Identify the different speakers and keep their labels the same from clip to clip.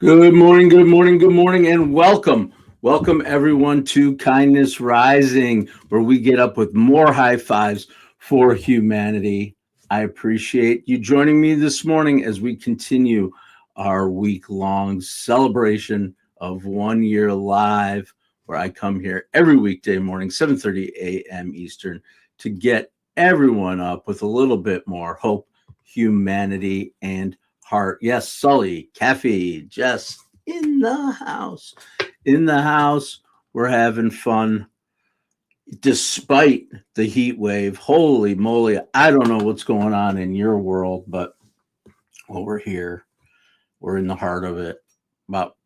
Speaker 1: Good morning, good morning, good morning, and welcome. Welcome, everyone, to Kindness Rising, where we get up with more high fives for humanity. I appreciate you joining me this morning as we continue our week long celebration of 1 year live, where I come here every weekday morning, 7:30 a.m. Eastern, to get everyone up with a little bit more hope, humanity, and heart. Yes, Sully, Caffey, Jess in the house. In the house. We're having fun despite the heat wave. Holy moly. I don't know what's going on in your world, but well, we're here. We're in the heart of it. About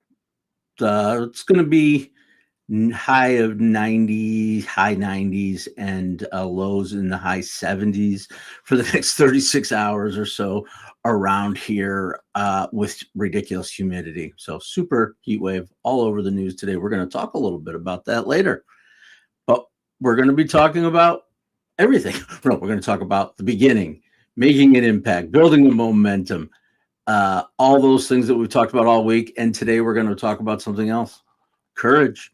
Speaker 1: it's going to be high of 90, high 90s, and lows in the high 70s for the next 36 hours or so around here with ridiculous humidity. So super heat wave all over the news today. We're going to talk a little bit about that later, but we're going to be talking about everything. No, we're going to talk about the beginning, making an impact, building a momentum, all those things that we've talked about all week. And today we're going to talk about something else: courage.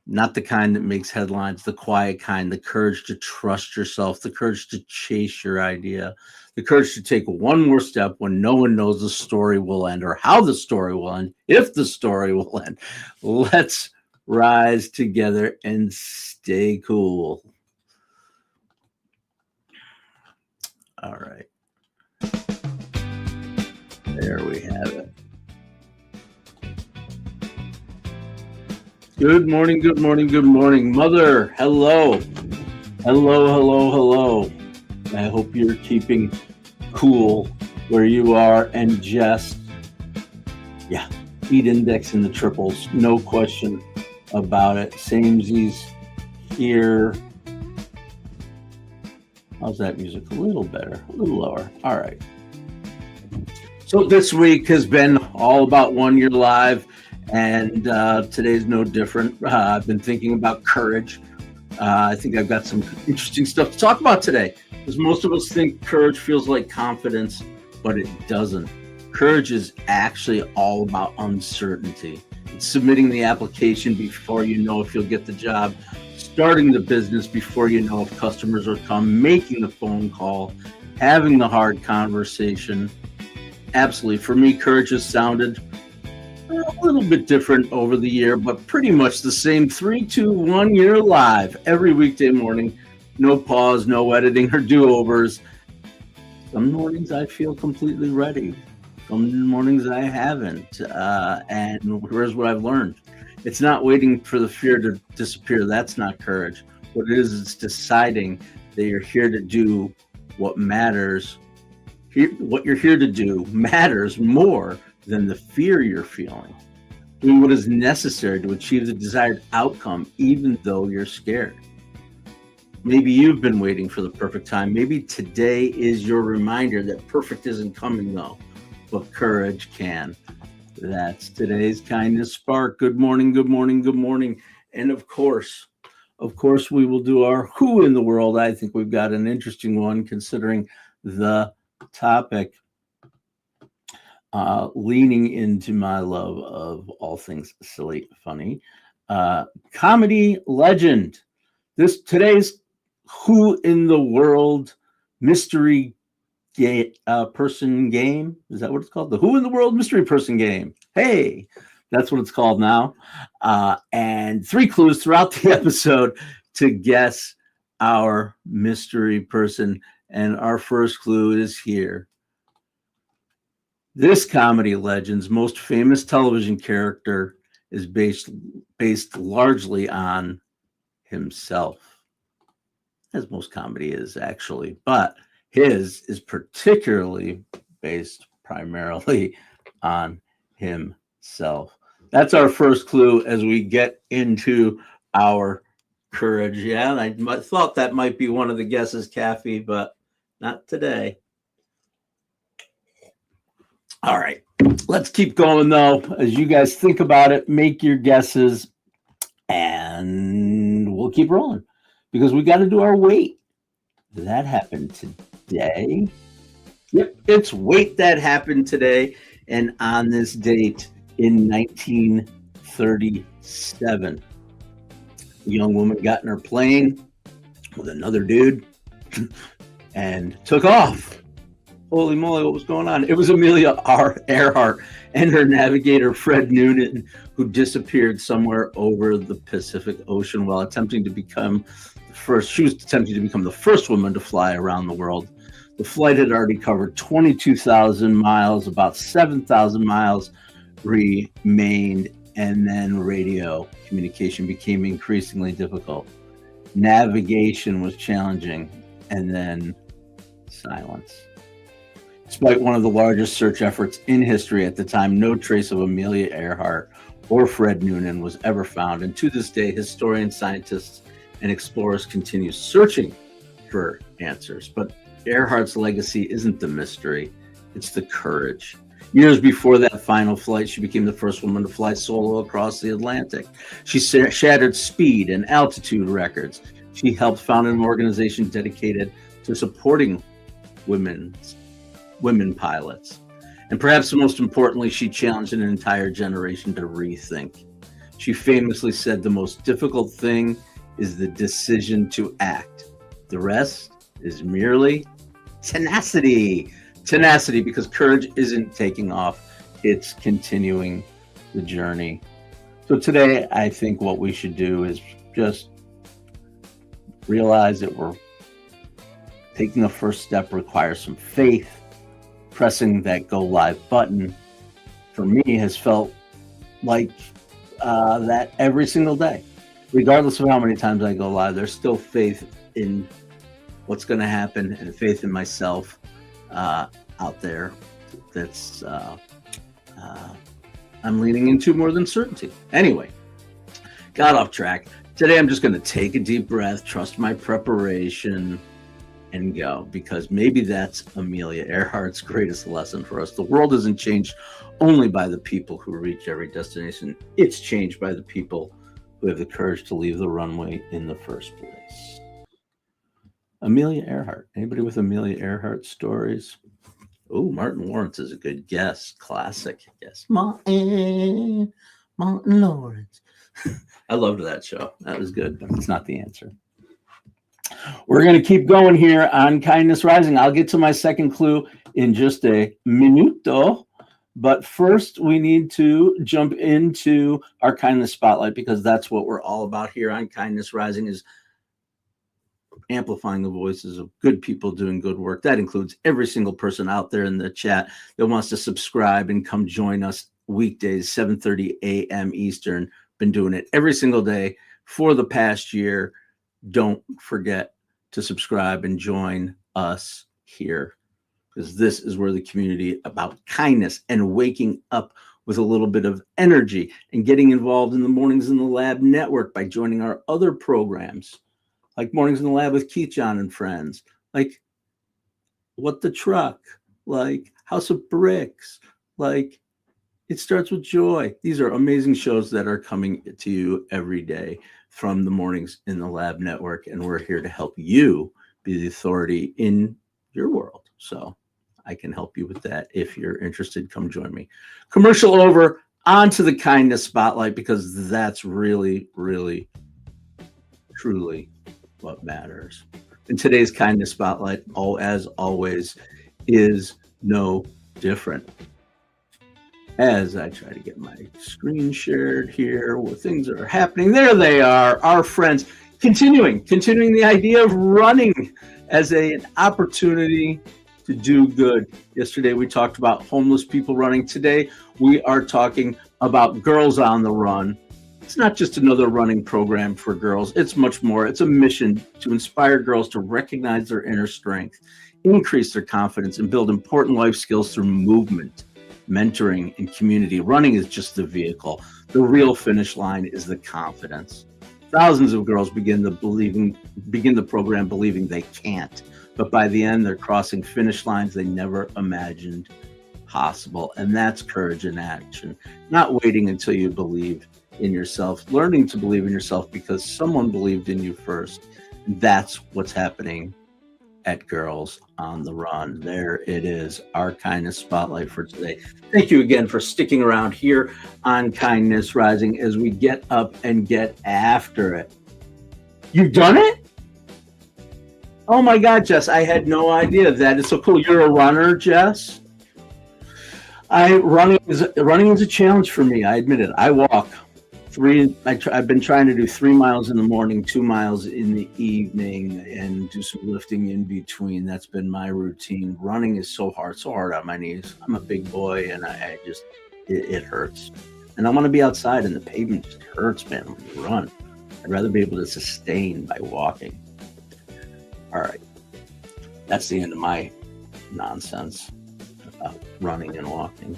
Speaker 1: Not the kind that makes headlines, the quiet kind, the courage to trust yourself, the courage to chase your idea, the courage to take one more step when no one knows the story will end or how the story will end, if the story will end. Let's rise together and stay cool. All right. There we have it. Good morning, good morning, good morning. Mother, hello. Hello, hello, hello. I hope you're keeping cool where you are. And Jess, yeah, heat index in the triples, no question about it. Samesies here. How's that music? A little better, a little lower. All right. So this week has been all about 1 year live. And today's no different. I've been thinking about courage. I think I've got some interesting stuff to talk about today, because most of us think courage feels like confidence, but it doesn't. Courage is actually all about uncertainty. It's submitting the application before you know if you'll get the job, starting the business before you know if customers will come, making the phone call, having the hard conversation. Absolutely. For me, courage has sounded a little bit different over the year, but pretty much the same. 3, 2, 1 year live every weekday morning. No pause, no editing or do-overs. Some mornings I feel completely ready. Some mornings I haven't. And here's what I've learned. It's not waiting for the fear to disappear. That's not courage. What it is, it's deciding that you're here to do what matters. What you're here to do matters more than the fear you're feeling. Doing what is necessary to achieve the desired outcome, even though you're scared. Maybe you've been waiting for the perfect time. Maybe today is your reminder that perfect isn't coming, though, but courage can. That's today's Kindness Spark. Good morning, good morning, good morning. And of course, we will do our Who in the World. I think we've got an interesting one considering the topic. Leaning into my love of all things silly, funny. Comedy legend. Today's Who in the World mystery person game. Is that what it's called? The Who in the World mystery person game. Hey, that's what it's called now. And 3 clues throughout the episode to guess our mystery person. And our first clue is here. This comedy legend's most famous television character is based largely on himself, as most comedy is actually, but his is particularly based primarily on himself. That's our first clue as we get into our courage. Yeah, and I thought that might be one of the guesses, Caffey, but not today. All right, let's keep going, though. As you guys think about it, make your guesses, and we'll keep rolling because we got to do our weight. That happened today. Yep, it's weight that happened today. And on this date in 1937, a young woman got in her plane with another dude and took off. Holy moly, what was going on? It was Amelia Earhart and her navigator, Fred Noonan, who disappeared somewhere over the Pacific Ocean while attempting to become the first. She was attempting to become the first woman to fly around the world. The flight had already covered 22,000 miles, about 7,000 miles remained, and then radio communication became increasingly difficult. Navigation was challenging, and then silence. Despite one of the largest search efforts in history at the time, no trace of Amelia Earhart or Fred Noonan was ever found. And to this day, historians, scientists, and explorers continue searching for answers. But Earhart's legacy isn't the mystery, it's the courage. Years before that final flight, she became the first woman to fly solo across the Atlantic. She shattered speed and altitude records. She helped found an organization dedicated to supporting women pilots. And perhaps most importantly, she challenged an entire generation to rethink. She famously said, "The most difficult thing is the decision to act. The rest is merely tenacity." Tenacity, because courage isn't taking off, it's continuing the journey. So today, I think what we should do is just realize that we're taking the first step requires some faith. Pressing that go live button for me has felt like that every single day. Regardless of how many times I go live, there's still faith in what's going to happen and faith in myself out there that's I'm leaning into more than certainty. Anyway, got off track. Today I'm just going to take a deep breath, trust my preparation, and go, because maybe that's Amelia Earhart's greatest lesson for us. The world isn't changed only by the people who reach every destination. It's changed by the people who have the courage to leave the runway in the first place. Amelia Earhart. Anybody with Amelia Earhart stories? Oh, Martin Lawrence is a good guess. Classic guess. Martin Lawrence. I loved that show. That was good, but it's not the answer. We're going to keep going here on Kindness Rising. I'll get to my second clue in just a minuto. But first, we need to jump into our Kindness Spotlight, because that's what we're all about here on Kindness Rising, is amplifying the voices of good people doing good work. That includes every single person out there in the chat that wants to subscribe and come join us weekdays, 7:30 a.m. Eastern. Been doing it every single day for the past year. Don't forget to subscribe and join us here, because this is where the community about kindness and waking up with a little bit of energy and getting involved in the Mornings in the Lab network by joining our other programs, like Mornings in the Lab with Keith, John, and Friends, like What the Truck, like House of Bricks, like It Starts with Joy. These are amazing shows that are coming to you every day from the Mornings in the Lab network, and we're here to help you be the authority in your world. So I can help you with that. If you're interested, come join me. Commercial over, on to the Kindness Spotlight, because that's really, really, truly what matters. And today's Kindness Spotlight, as always, is no different. As I try to get my screen shared here where things are happening. There they are, our friends. Continuing the idea of running as an opportunity to do good. Yesterday we talked about homeless people running. Today we are talking about Girls on the Run. It's not just another running program for girls. It's much more. It's a mission to inspire girls to recognize their inner strength, increase their confidence, and build important life skills through movement, mentoring, and community. Running is just the vehicle. The real finish line is the confidence. Thousands of girls begin the program believing they can't, but by the end, they're crossing finish lines they never imagined possible. And that's courage in action. Not waiting until you believe in yourself, learning to believe in yourself because someone believed in you first. That's what's happening at Girls on the Run. There it is, our kindness spotlight for today. Thank you again for sticking around here on Kindness Rising as we get up and get after it. You've done it? Oh my God, Jess, I had no idea. That is so cool. You're a runner, Jess? Running is a challenge for me. I admit it. I walk I've been trying to do 3 miles in the morning, 2 miles in the evening, and do some lifting in between. That's been my routine. Running is so hard on my knees. I'm a big boy, and it hurts. And I want to be outside, and the pavement just hurts, man, when you run. I'd rather be able to sustain by walking. All right. That's the end of my nonsense about running and walking.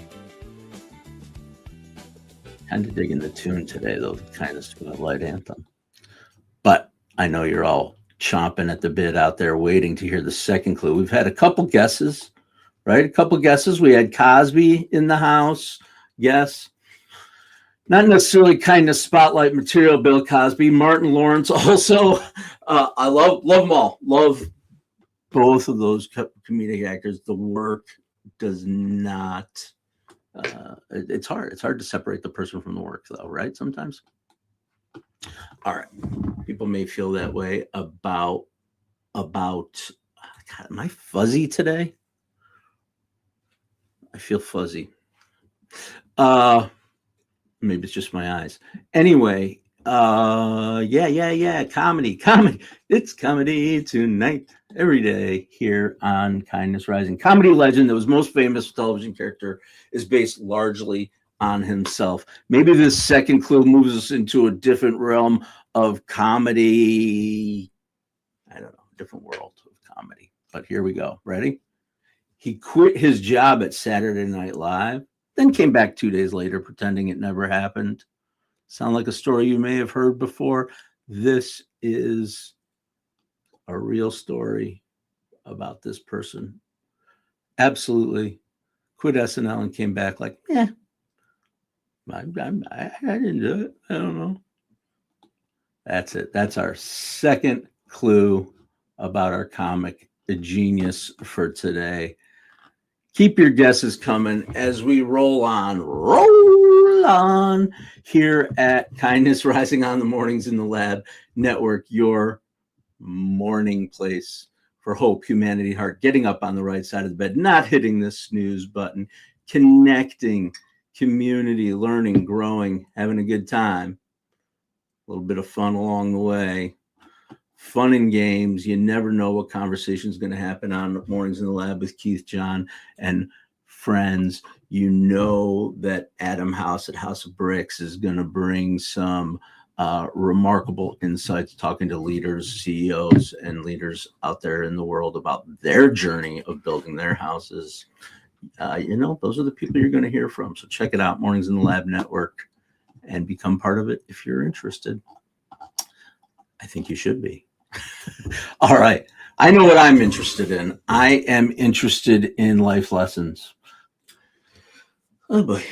Speaker 1: Kind of digging the tune today, though, the Kindness Spotlight anthem. But I know you're all chomping at the bit out there waiting to hear the second clue. We've had a couple guesses, right? A couple guesses. We had Cosby in the house. Yes. Not necessarily Kindness Spotlight material, Bill Cosby. Martin Lawrence also. I love them all. Love both of those comedic actors. The work does not... it's hard to separate the person from the work, though, right? Sometimes. All right, people may feel that way about God, am I fuzzy today? I feel fuzzy. Maybe it's just my eyes. Anyway, yeah, comedy. It's comedy tonight, every day here on Kindness Rising. Comedy legend that was most famous television character is based largely on himself. Maybe this second clue moves us into a different realm of comedy. I don't know, different world of comedy. But here we go. Ready? He quit his job at Saturday Night Live, then came back 2 days later pretending it never happened. Sound like a story you may have heard before? This is a real story about this person. Absolutely. Quit SNL and came back like, I didn't do it. I don't know. That's it. That's our second clue about our comic genius for today. Keep your guesses coming as we roll on here at Kindness Rising on the Mornings in the Lab Network, your morning place for hope, humanity, heart, getting up on the right side of the bed, not hitting the snooze button, connecting, community, learning, growing, having a good time, a little bit of fun along the way. Fun and games. You never know what conversation is going to happen on Mornings in the Lab with Keith, John, and friends. You know that Adam House at House of Bricks is going to bring some remarkable insights, talking to leaders, CEOs, and leaders out there in the world about their journey of building their houses. Those are the people you're going to hear from. So check it out, Mornings in the Lab Network, and become part of it if you're interested. I think you should be. All right. I know what I'm interested in. I am interested in life lessons. Oh boy.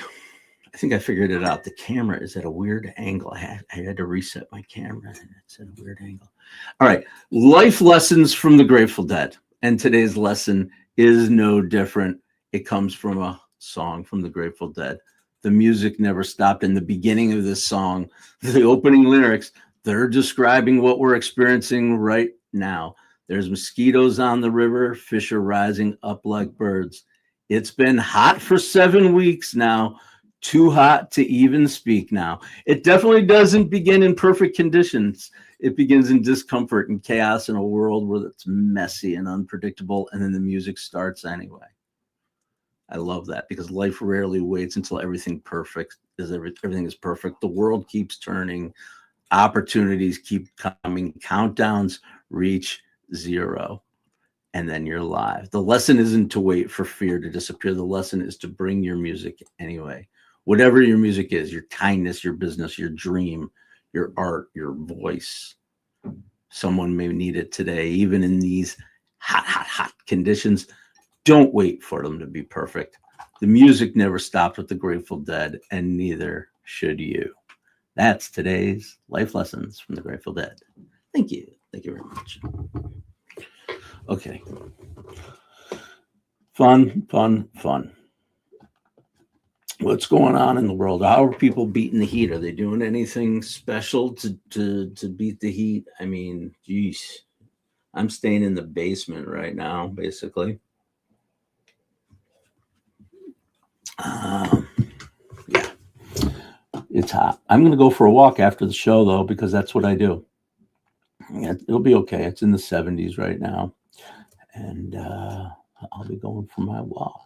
Speaker 1: I think I figured it out. The camera is at a weird angle. I had to reset my camera and it's at a weird angle. All right. Life lessons from the Grateful Dead. And today's lesson is no different. It comes from a song from the Grateful Dead. The music never stopped. In the beginning of this song, the opening lyrics, they're describing what we're experiencing right now. There's mosquitoes on the river. Fish are rising up like birds. It's been hot for 7 weeks now. Too hot to even speak now. It definitely doesn't begin in perfect conditions. It begins in discomfort and chaos in a world where it's messy and unpredictable. And then the music starts anyway. I love that because life rarely waits until everything is perfect. The world keeps turning. Opportunities keep coming. Countdowns reach 0. And then you're live. The lesson isn't to wait for fear to disappear. The lesson is to bring your music anyway. Whatever your music is, your kindness, your business, your dream, your art, your voice. Someone may need it today, even in these hot conditions. Don't wait for them to be perfect. The music never stopped with the Grateful Dead, and neither should you. That's today's life lessons from the Grateful Dead. Thank you. Thank you very much. Okay. Fun. What's going on in the world? How are people beating the heat? Are they doing anything special to beat the heat? I mean, geez, I'm staying in the basement right now, basically. Yeah, it's hot. I'm going to go for a walk after the show, though, because that's what I do. It'll be okay. It's in the 70s right now, and I'll be going for my walk.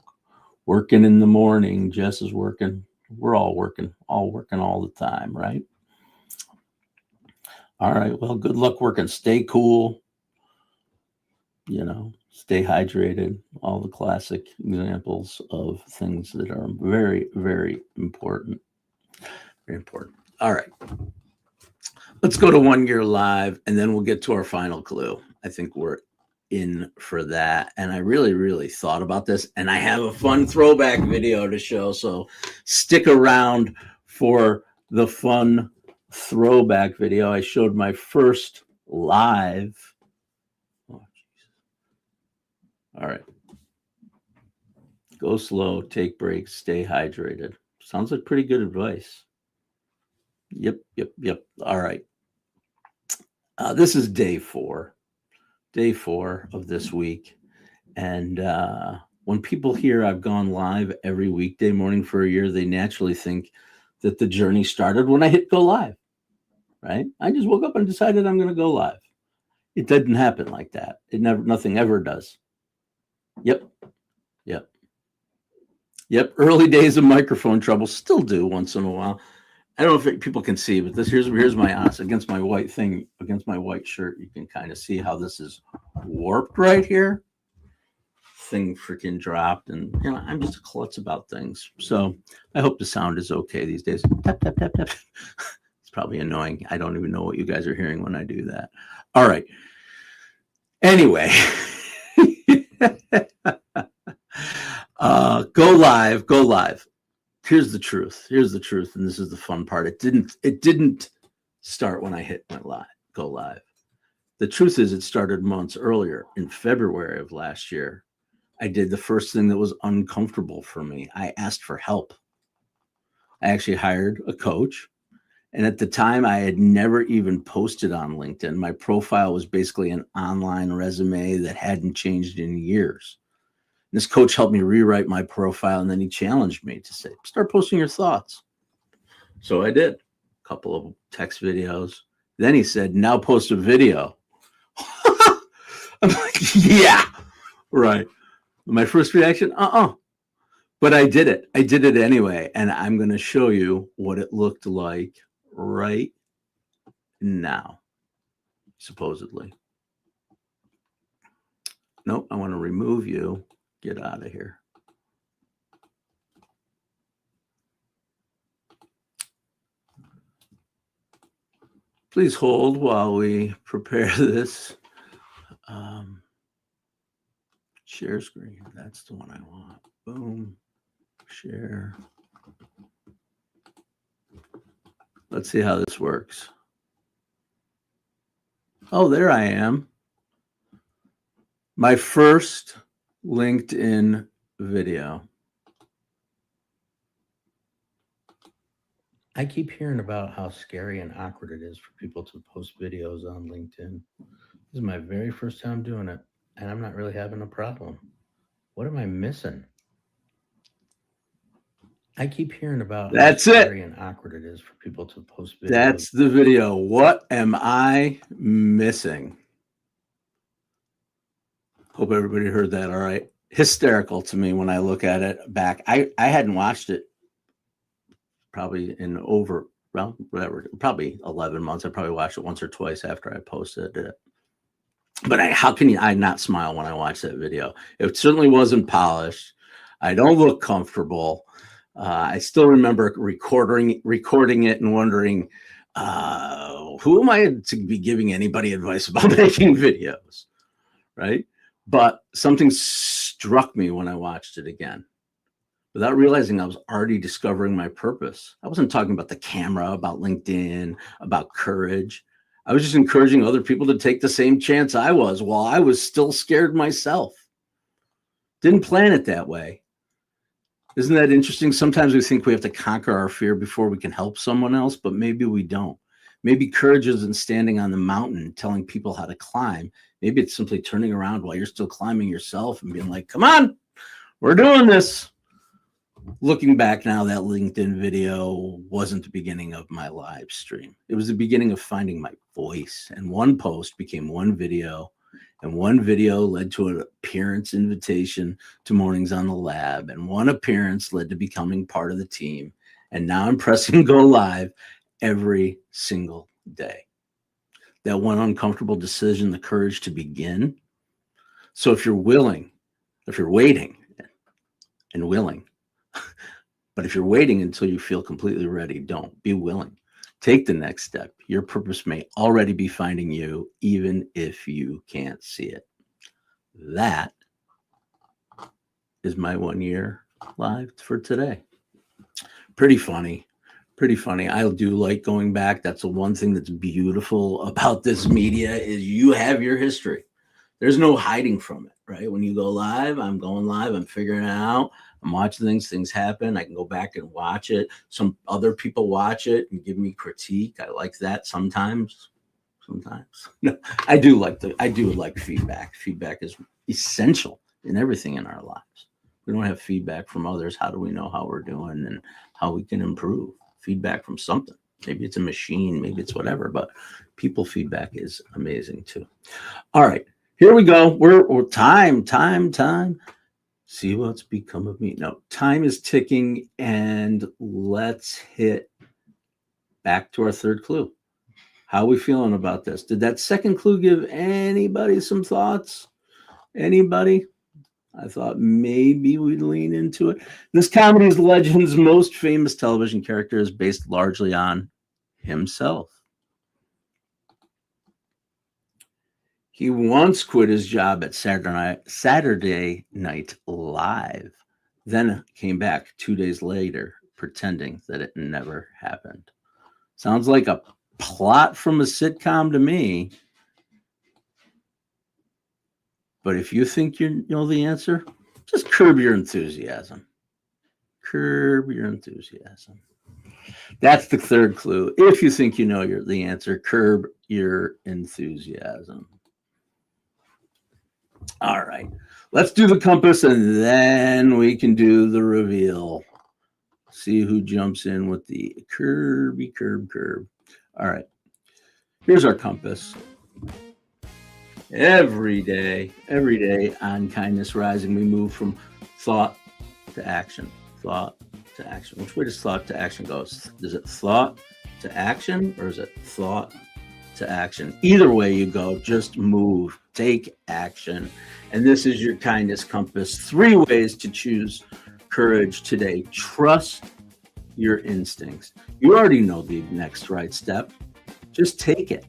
Speaker 1: Working in the morning. Jess is working. We're all working all the time, right? All right. Well, good luck working. Stay cool. Stay hydrated. All the classic examples of things that are very, very important. Very important. All right. Let's go to 1 year live, and then we'll get to our final clue. I think we're in for that. And I really, really thought about this, and I have a fun throwback video to show. So stick around for the fun throwback video. I showed my first live. Oh, all right. Go slow, take breaks, stay hydrated. Sounds like pretty good advice. Yep. All right. This is day four of this week. And when people hear I've gone live every weekday morning for a year, they naturally think that the journey started when I hit go live, right? I just woke up and decided I'm going to go live. It didn't happen like that. Nothing ever does. Yep. Early days of microphone trouble, still do once in a while. I don't know if people can see, but here's my honest against my white shirt. You can kind of see how this is warped right here. Thing freaking dropped, and I'm just a klutz about things. So I hope the sound is okay these days. Tap. It's probably annoying. I don't even know what you guys are hearing when I do that. All right. Anyway, go live. Here's the truth, and this is the fun part. It didn't start when I go live. The truth is, it started months earlier, in February of last year. I did the first thing that was uncomfortable for me. I asked for help. I actually hired a coach, and at the time, I had never even posted on LinkedIn. My profile was basically an online resume that hadn't changed in years. This coach helped me rewrite my profile, and then he challenged me to say, start posting your thoughts. So I did a couple of text videos. Then he said, now post a video. I'm like, yeah, right. My first reaction, but I did it. I did it anyway. And I'm going to show you what it looked like right now, supposedly. Nope, I want to remove you. Get out of here. Please hold while we prepare this. Share screen. That's the one I want. Boom. Share. Let's see how this works. Oh, there I am. My first LinkedIn video. I keep hearing about how scary and awkward it is for people to post videos on LinkedIn. This is my very first time doing it, and I'm not really having a problem. What am I missing? I keep hearing about how scary and awkward it is for people to post videos. That's the video. What am I missing? Hope everybody heard that all right. Hysterical to me when I look at it back. I hadn't watched it probably in probably 11 months. I probably watched it once or twice after I posted it. But how can I not smile when I watch that video? It certainly wasn't polished. I don't look comfortable. I still remember recording it and wondering, who am I to be giving anybody advice about making videos, right? But something struck me when I watched it again. Without realizing I was already discovering my purpose. I wasn't talking about the camera, about LinkedIn, about courage. I was just encouraging other people to take the same chance I was while I was still scared myself. Didn't plan it that way. Isn't that interesting? Sometimes we think we have to conquer our fear before we can help someone else, but maybe we don't. Maybe courage isn't standing on the mountain telling people how to climb. Maybe it's simply turning around while you're still climbing yourself and being like, come on, we're doing this. Looking back now, that LinkedIn video wasn't the beginning of my live stream. It was the beginning of finding my voice. And one post became one video, and one video led to an appearance invitation to Mornings on the Lab. And one appearance led to becoming part of the team. And now I'm pressing go live every single day. That one uncomfortable decision, the courage to begin. So if you're willing, if you're waiting and willing, but if you're waiting until you feel completely ready, don't. Be willing. Take the next step. Your purpose may already be finding you, even if you can't see it. That is my 1 year live for today. Pretty funny. Pretty funny. I do like going back. That's the one thing that's beautiful about this media is you have your history. There's no hiding from it, right? When you go live, I'm going live. I'm figuring it out. I'm watching things happen. I can go back and watch it. Some other people watch it and give me critique. I like that sometimes. No, I do like feedback. Feedback is essential in everything in our lives. We don't have feedback from others. How do we know how we're doing and how we can improve? Feedback from something. Maybe it's a machine, maybe it's whatever, but people feedback is amazing too. All right, here we go. We're time. See what's become of me. No, time is ticking, and let's hit back to our third clue. How are we feeling about this? Did that second clue give anybody some thoughts? Anybody? I thought maybe we'd lean into it. This comedy's legend's most famous television character is based largely on himself. He once quit his job at Saturday Night Live, then came back 2 days later, pretending that it never happened. Sounds like a plot from a sitcom to me. But if you think you know the answer, just curb your enthusiasm. Curb your enthusiasm. That's the third clue. If you think you know the answer, curb your enthusiasm. All right. Let's do the compass, and then we can do the reveal. See who jumps in with the curb. All right. Here's our compass. Every day on Kindness Rising, we move from thought to action. Thought to action. Which way does thought to action go? Is it thought to action or is it thought to action? Either way you go, just move. Take action. And this is your kindness compass. 3 ways to choose courage today. Trust your instincts. You already know the next right step. Just take it.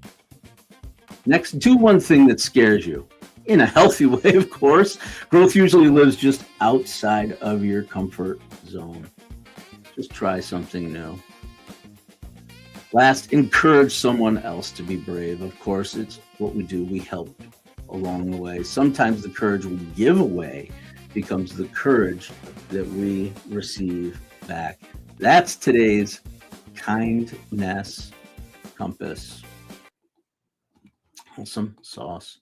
Speaker 1: Next, do one thing that scares you. In a healthy way, of course. Growth usually lives just outside of your comfort zone. Just try something new. Last, encourage someone else to be brave. Of course, it's what we do. We help along the way. Sometimes the courage we give away becomes the courage that we receive back. That's today's kindness compass. Awesome sauce.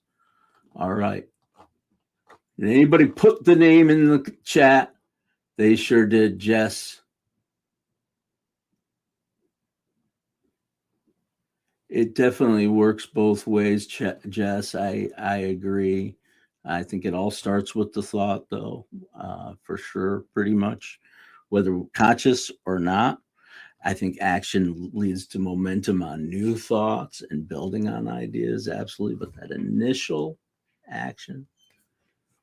Speaker 1: All right. Did anybody put the name in the chat? They sure did, Jess. It definitely works both ways, Jess. I agree. I think it all starts with the thought, though, for sure, pretty much, whether conscious or not. I think action leads to momentum on new thoughts and building on ideas, absolutely. But that initial action,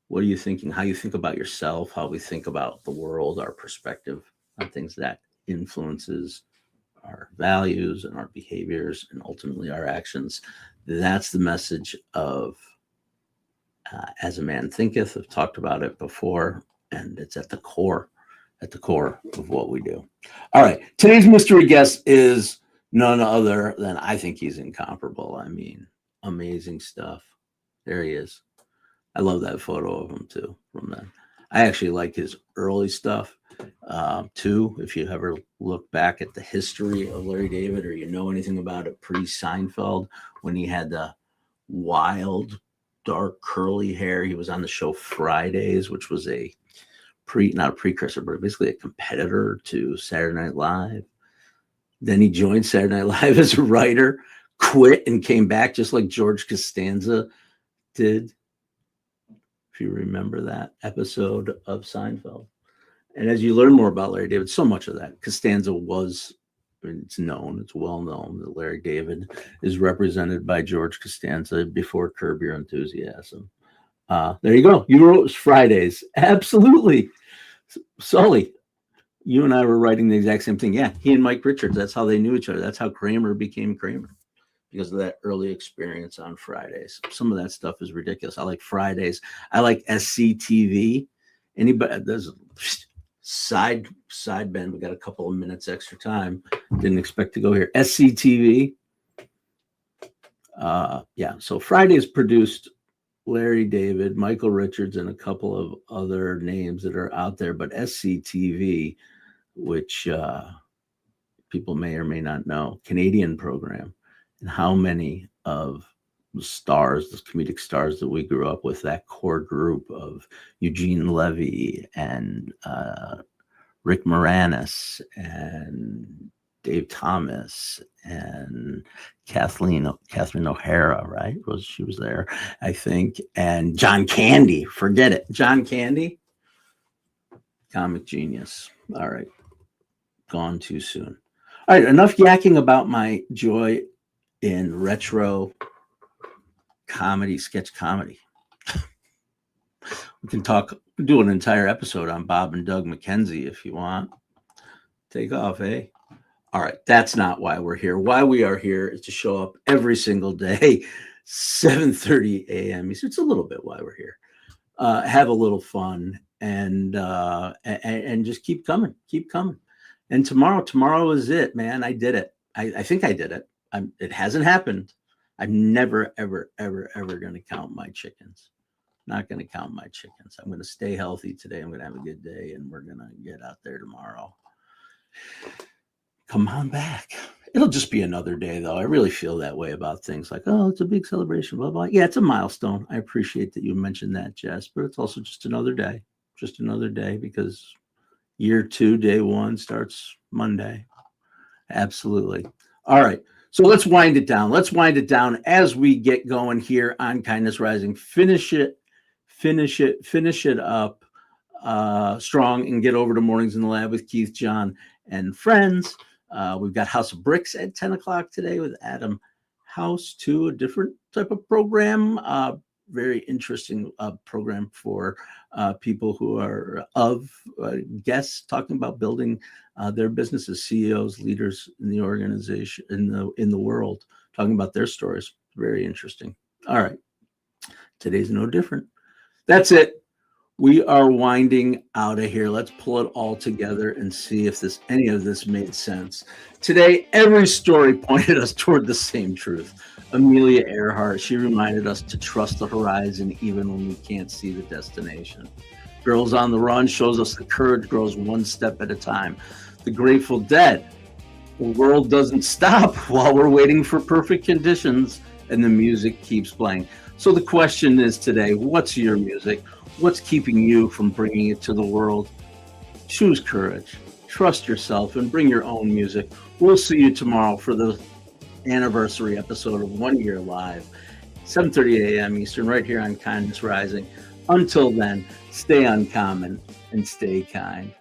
Speaker 1: what are you thinking? How you think about yourself, how we think about the world, our perspective on things, that influences our values and our behaviors and ultimately our actions. That's the message of As a Man Thinketh. I've talked about it before, and it's at the core of what we do. All right. Today's mystery guest is None other than, I think he's incomparable. I mean, amazing stuff. There he is. I love that photo of him too from then. I actually like his early stuff too. If you ever look back at the history of Larry David, or you know anything about it pre-Seinfeld, when he had the wild, dark, curly hair, he was on the show Fridays, which was a not a precursor, but basically a competitor to Saturday Night Live. Then he joined Saturday Night Live as a writer, quit, and came back just like George Costanza did. If you remember that episode of Seinfeld. And as you learn more about Larry David, so much of that, Costanza was, I mean, it's known, it's well known that Larry David is represented by George Costanza before Curb Your Enthusiasm. There you go. You wrote Fridays. Absolutely. Sully, you and I were writing the exact same thing. Yeah, he and Mike Richards, that's how they knew each other. That's how Kramer became Kramer, because of that early experience on Fridays. Some of that stuff is ridiculous. I like Fridays. I like SCTV. Anybody, there's a side bend. We got a couple of minutes extra time. Didn't expect to go here. SCTV. Yeah, so Fridays produced Larry David, Michael Richards, and a couple of other names that are out there. But SCTV, which people may or may not know, Canadian program, and how many of the stars, the comedic stars that we grew up with, that core group of Eugene Levy and Rick Moranis and Dave Thomas and Kathleen O'Hara, right? She was there, I think. And John Candy, forget it. John Candy, comic genius. All right. Gone too soon. All right. Enough yakking about my joy in retro comedy, sketch comedy. We can do an entire episode on Bob and Doug McKenzie if you want. Take off, eh? All right, that's not why we're here. Why we are here is to show up every single day, 7:30 a.m. It's a little bit why we're here. Have a little fun and just keep coming. And tomorrow is it, man. I did it. I think I did it. It hasn't happened. I'm never, ever, ever, ever going to count my chickens. Not going to count my chickens. I'm going to stay healthy today. I'm going to have a good day, and we're going to get out there tomorrow. Come on back. It'll just be another day, though. I really feel that way about things like, oh, it's a big celebration, blah, blah. Yeah, it's a milestone. I appreciate that you mentioned that, Jess, but it's also just another day. Just another day, because year 2, day 1 starts Monday. Absolutely. All right. So let's wind it down. Let's wind it down as we get going here on Kindness Rising. Finish it up strong and get over to Mornings in the Lab with Keith, John, and friends. We've got House of Bricks at 10 o'clock today with Adam House, too, a different type of program. Very interesting program for people who are guests talking about building their businesses, CEOs, leaders in the organization, in the world, talking about their stories. Very interesting. All right. Today's no different. That's it. We are winding out of here. Let's pull it all together and see if any of this made sense. Today, every story pointed us toward the same truth. Amelia Earhart, she reminded us to trust the horizon even when we can't see the destination. Girls on the Run shows us that courage grows one step at a time. The Grateful Dead, the world doesn't stop while we're waiting for perfect conditions, and the music keeps playing. So the question is today, what's your music? What's keeping you from bringing it to the world? Choose courage, trust yourself, and bring your own music. We'll see you tomorrow for the anniversary episode of 1 Year Live, 7:30 a.m. Eastern, right here on Kindness Rising. Until then, stay uncommon and stay kind.